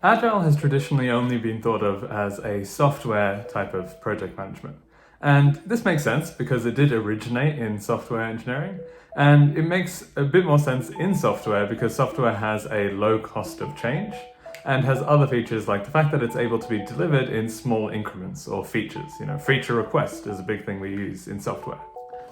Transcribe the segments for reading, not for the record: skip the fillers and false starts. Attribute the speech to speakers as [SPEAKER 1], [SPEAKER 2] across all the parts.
[SPEAKER 1] Agile has traditionally only been thought of as a software type of project management. And this makes sense because it did originate in software engineering, and it makes a bit more sense in software because software has a low cost of change and has other features like the fact that it's able to be delivered in small increments or features. Feature request is a big thing we use in software.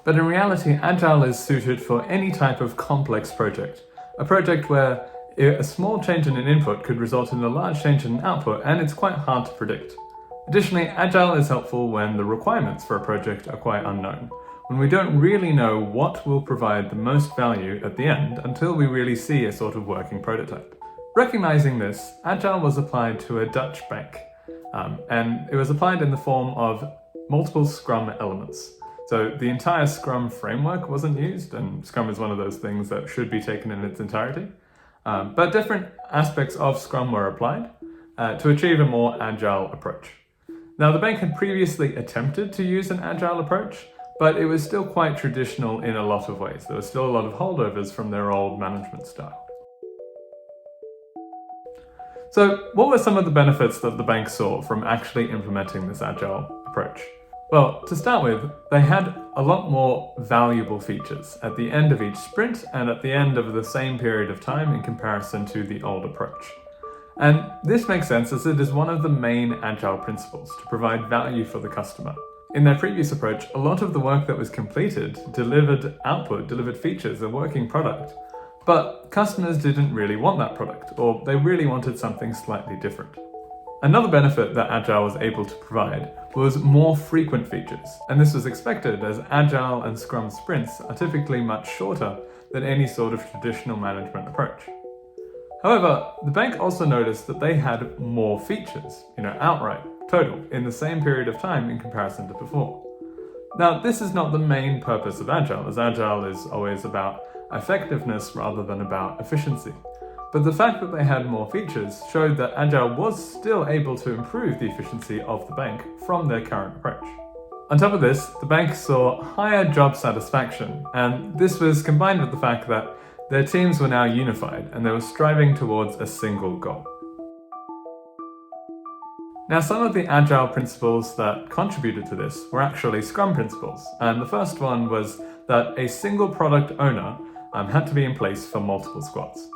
[SPEAKER 1] But in reality, Agile is suited for any type of complex project. A project where a small change in an input could result in a large change in an output, and it's quite hard to predict. Additionally, Agile is helpful when the requirements for a project are quite unknown, when we don't really know what will provide the most value at the end until we really see a sort of working prototype. Recognizing this, Agile was applied to a Dutch bank, and it was applied in the form of multiple Scrum elements. So the entire Scrum framework wasn't used, and Scrum is one of those things that should be taken in its entirety. But different aspects of Scrum were applied to achieve a more agile approach. Now, the bank had previously attempted to use an agile approach, but it was still quite traditional in a lot of ways. There was still a lot of holdovers from their old management style. So, what were some of the benefits that the bank saw from actually implementing this agile approach? Well, to start with, they had a lot more valuable features at the end of each sprint and at the end of the same period of time in comparison to the old approach. And this makes sense as it is one of the main agile principles to provide value for the customer. In their previous approach, a lot of the work that was completed delivered output, delivered features, a working product. But customers didn't really want that product, or they really wanted something slightly different. Another benefit that Agile was able to provide was more frequent features, and this was expected as Agile and Scrum sprints are typically much shorter than any sort of traditional management approach. However, the bank also noticed that they had more features, outright, total, in the same period of time in comparison to before. Now, this is not the main purpose of Agile, as Agile is always about effectiveness rather than about efficiency. But the fact that they had more features showed that Agile was still able to improve the efficiency of the bank from their current approach. On top of this, the bank saw higher job satisfaction, and this was combined with the fact that their teams were now unified and they were striving towards a single goal. Now, some of the Agile principles that contributed to this were actually Scrum principles, and the first one was that a single product owner had to be in place for multiple squads.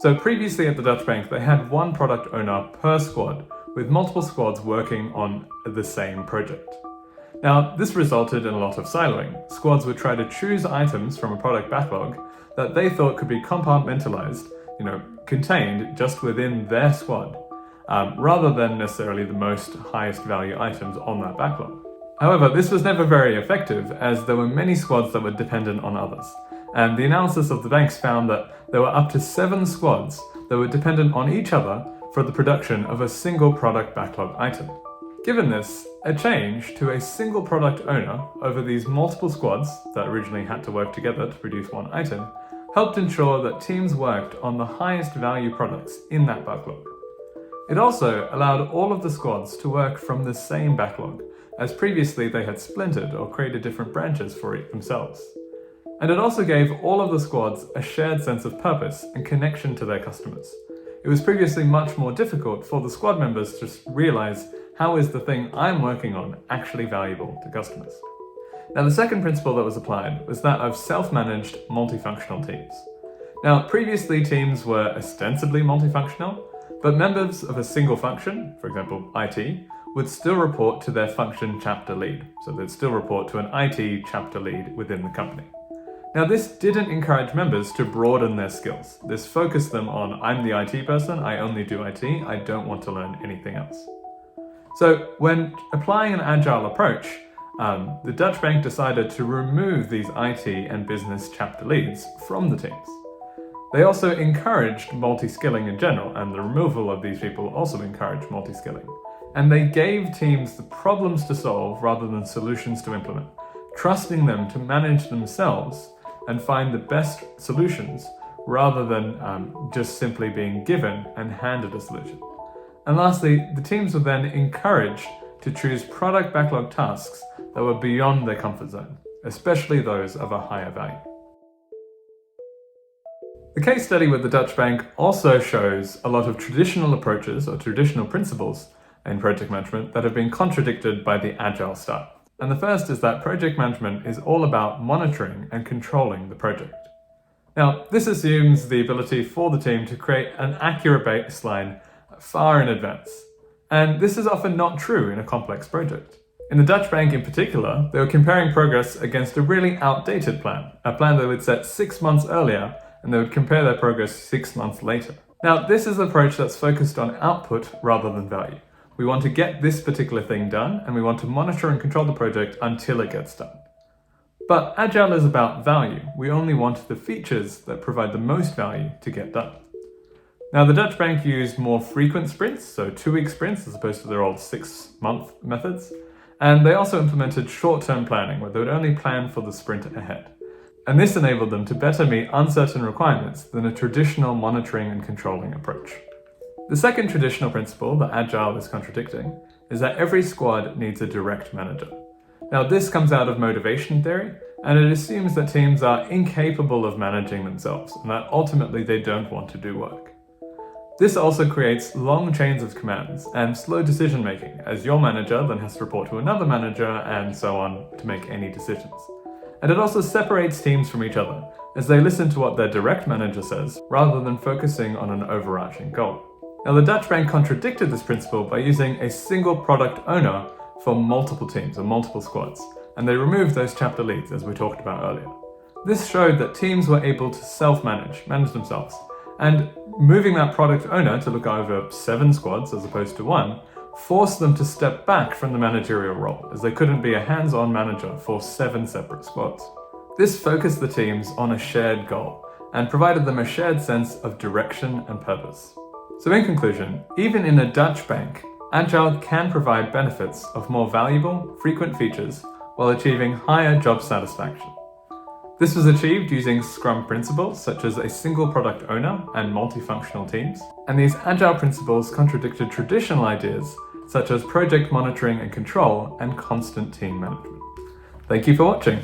[SPEAKER 1] So previously at the Dutch bank, they had one product owner per squad, with multiple squads working on the same project. Now, this resulted in a lot of siloing. Squads would try to choose items from a product backlog that they thought could be compartmentalized, contained just within their squad, rather than necessarily the most highest value items on that backlog. However, this was never very effective as there were many squads that were dependent on others. And the analysis of the banks found that there were up to 7 squads that were dependent on each other for the production of a single product backlog item. Given this, a change to a single product owner over these multiple squads that originally had to work together to produce one item helped ensure that teams worked on the highest value products in that backlog. It also allowed all of the squads to work from the same backlog, as previously they had splintered or created different branches for it themselves. And it also gave all of the squads a shared sense of purpose and connection to their customers. It was previously much more difficult for the squad members to realize, how is the thing I'm working on actually valuable to customers? Now, the second principle that was applied was that of self-managed multifunctional teams. Now, previously teams were ostensibly multifunctional, but members of a single function, for example, IT, would still report to their function chapter lead. So they'd still report to an IT chapter lead within the company. Now, this didn't encourage members to broaden their skills. This focused them on, I'm the IT person, I only do IT, I don't want to learn anything else. So when applying an agile approach, the Dutch bank decided to remove these IT and business chapter leads from the teams. They also encouraged multi-skilling in general, and the removal of these people also encouraged multi-skilling. And they gave teams the problems to solve rather than solutions to implement, trusting them to manage themselves and find the best solutions rather than just simply being given and handed a solution. And lastly, the teams were then encouraged to choose product backlog tasks that were beyond their comfort zone, especially those of a higher value. The case study with the Dutch bank also shows a lot of traditional approaches or traditional principles in project management that have been contradicted by the Agile style. And the first is that project management is all about monitoring and controlling the project. Now, this assumes the ability for the team to create an accurate baseline far in advance. And this is often not true in a complex project. In the Dutch bank in particular, they were comparing progress against a really outdated plan, a plan they would set 6 months earlier, and they would compare their progress 6 months later. Now, this is an approach that's focused on output rather than value. We want to get this particular thing done, and we want to monitor and control the project until it gets done. But Agile is about value. We only want the features that provide the most value to get done. Now, the Dutch bank used more frequent sprints, so 2-week sprints as opposed to their old 6-month methods. And they also implemented short-term planning, where they would only plan for the sprint ahead. And this enabled them to better meet uncertain requirements than a traditional monitoring and controlling approach. The second traditional principle that Agile is contradicting is that every squad needs a direct manager. Now, this comes out of motivation theory, and it assumes that teams are incapable of managing themselves, and that ultimately they don't want to do work. This also creates long chains of commands and slow decision making, as your manager then has to report to another manager and so on to make any decisions. And it also separates teams from each other, as they listen to what their direct manager says rather than focusing on an overarching goal. Now, the Dutch bank contradicted this principle by using a single product owner for multiple teams or multiple squads, and they removed those chapter leads as we talked about earlier. This showed that teams were able to manage themselves, and moving that product owner to look over 7 squads as opposed to 1 forced them to step back from the managerial role, as they couldn't be a hands-on manager for 7 separate squads. This focused the teams on a shared goal and provided them a shared sense of direction and purpose. So in conclusion, even in a Dutch bank, Agile can provide benefits of more valuable, frequent features while achieving higher job satisfaction. This was achieved using Scrum principles such as a single product owner and multifunctional teams, and these Agile principles contradicted traditional ideas such as project monitoring and control and constant team management. Thank you for watching.